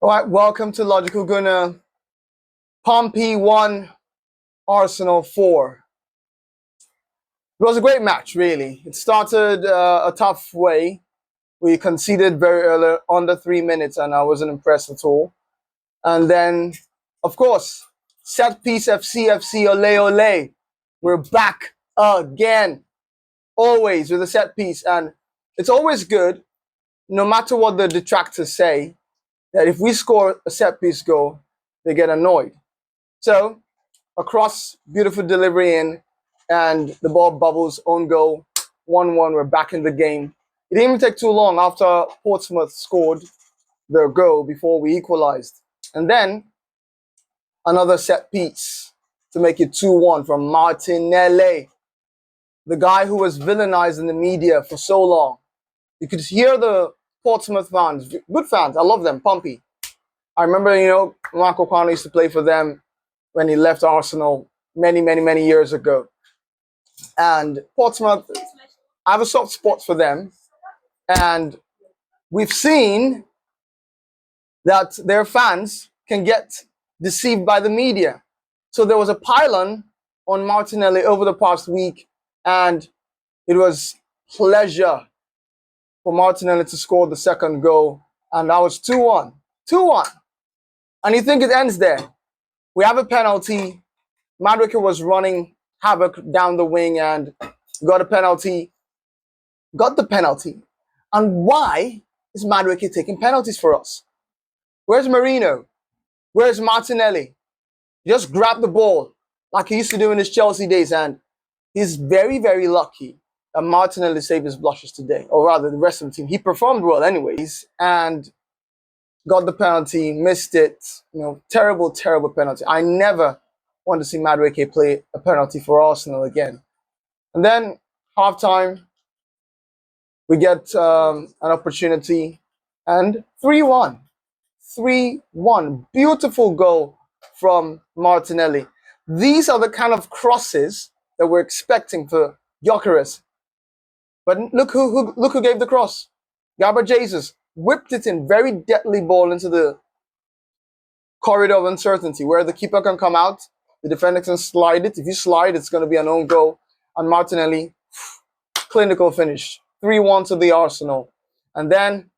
All right, welcome to Logical Gunner. Pompey 1, Arsenal 4. It was a great match, really. It started a tough way. We conceded very early, under 3 minutes, and I wasn't impressed at all. And then, of course, set piece FC, ole ole. We're back again, always with a set piece. And it's always good, no matter what the detractors say, that if we score a set piece goal, they get annoyed. So, a cross, beautiful delivery in, and the ball bubbles, own goal, 1-1, we're back in the game. It didn't even take too long after Portsmouth scored their goal before we equalized. And then, another set piece to make it 2-1 from Marinelli, the guy who was villainized in the media for so long. You could hear the Portsmouth fans, good fans, I love them, Pompey. I remember, Mark O'Connor used to play for them when he left Arsenal many years ago. And Portsmouth, I have a soft spot for them. And we've seen that their fans can get deceived by the media. So there was a pylon on Marinelli over the past week, and it was pleasure for Marinelli to score the second goal. And that was 2-1. 2-1. And you think it ends there. We have a penalty. Madueke was running havoc down the wing and got a penalty. Got the penalty. And why is Madueke taking penalties for us? Where's Merino? Where's Martinelli? He just grabbed the ball like he used to do in his Chelsea days. And he's very lucky that Martinelli saved his blushes today. Or rather, the rest of the team. He performed well anyways. And got the penalty, missed it. Terrible penalty. I never want to see Madueke play a penalty for Arsenal again. And then halftime, we get an opportunity, and 3-1. 3-1. Beautiful goal from Martinelli. These are the kind of crosses that we're expecting for Gyökeres. But look who gave the cross. Gabriel Jesus whipped it in, very deadly ball into the corridor of uncertainty where the keeper can come out, the defender can slide it. If you slide, it's going to be an own goal. And Martinelli, clinical finish. 3-1 to the Arsenal. And then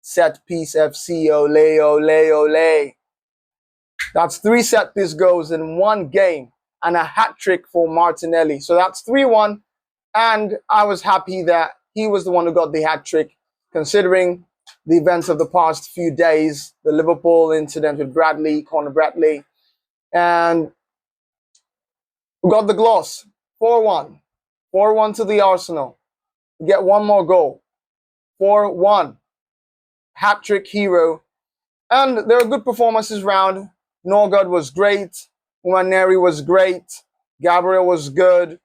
set piece FC, ole. That's 3 set piece goals in one game and a hat-trick for Martinelli. So that's 3-1. And I was happy that he was the one who got the hat-trick, considering the events of the past few days, the Liverpool incident with Conor Bradley, and we got the gloss, 4-1. 4-1 to the Arsenal. We get one more goal, 4-1. Hat-trick hero. And there are good performances round. Norgaard was great. Nwaneri was great. Gabriel was good.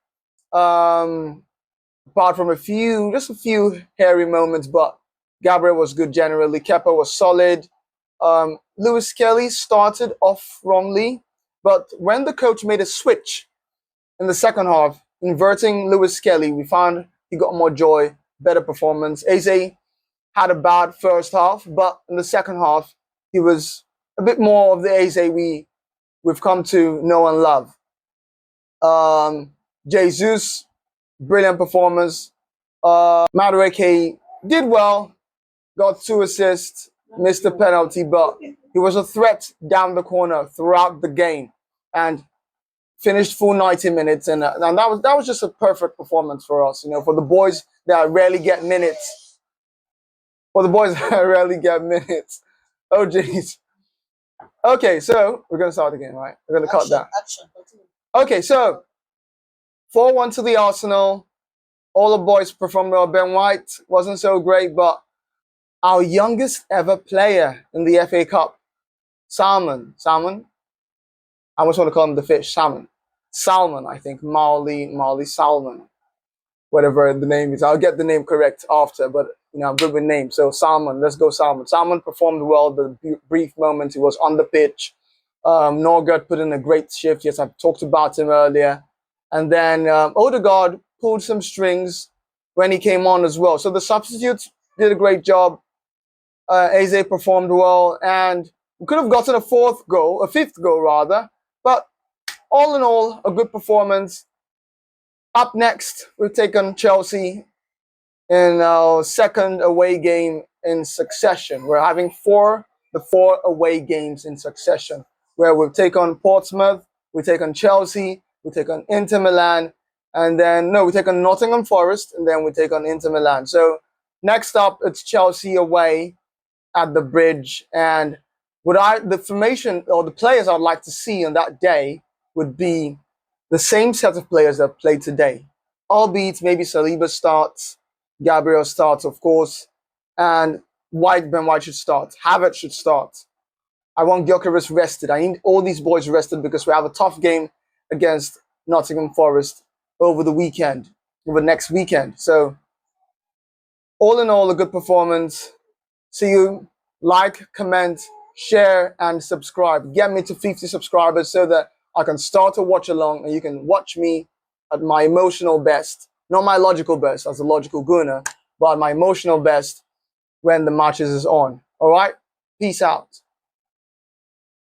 Apart from just a few hairy moments, but Gabriel was good generally. Kepa was solid. Lewis Kelly started off wrongly, but when the coach made a switch in the second half, inverting Lewis Kelly, we found he got more joy, better performance. Eze had a bad first half, but in the second half, he was a bit more of the Eze we've come to know and love. Jesus, brilliant performance. Madueke did well. Got 2 assists, missed the penalty, but he was a threat down the corner throughout the game and finished full 90 minutes. And that was just a perfect performance for us, for the boys that rarely get minutes. Oh, jeez. Okay, so we're going to start again, right? We're going to cut that. Okay, so 4-1 to the Arsenal. All the boys performed well. Ben White wasn't so great, but our youngest ever player in the FA Cup, Salmon. I almost want to call him the fish, Salmon, I think. Marley Salmon. Whatever the name is. I'll get the name correct after, but I'm good with names. So Salmon, let's go Salmon. Salmon performed well the brief moments he was on the pitch. Norgaard put in a great shift. Yes, I've talked about him earlier. And then Odegaard pulled some strings when he came on as well. So the substitutes did a great job. Eze performed well, and We could have gotten a fifth goal rather, but all in all, a good performance. Up next, we've taken Chelsea in our second away game in succession. We're having the four away games in succession, where we've taken Portsmouth, we take on Chelsea, we take on Inter Milan, and then, no, we take on Nottingham Forest, and then we take on Inter Milan. So next up, it's Chelsea away at the Bridge. And the formation or the players I'd like to see on that day would be the same set of players that played today. Albeit maybe Saliba starts, Gabriel starts, of course, and Ben White should start. Havertz should start. I want Gyökeres rested. I need all these boys rested because we have a tough game against Nottingham Forest over next weekend. So, all in all, a good performance. See you. Like, comment, share, and subscribe. Get me to 50 subscribers so that I can start a watch along and you can watch me at my emotional best. Not my logical best as a logical gooner, but my emotional best when the matches is on. All right? Peace out.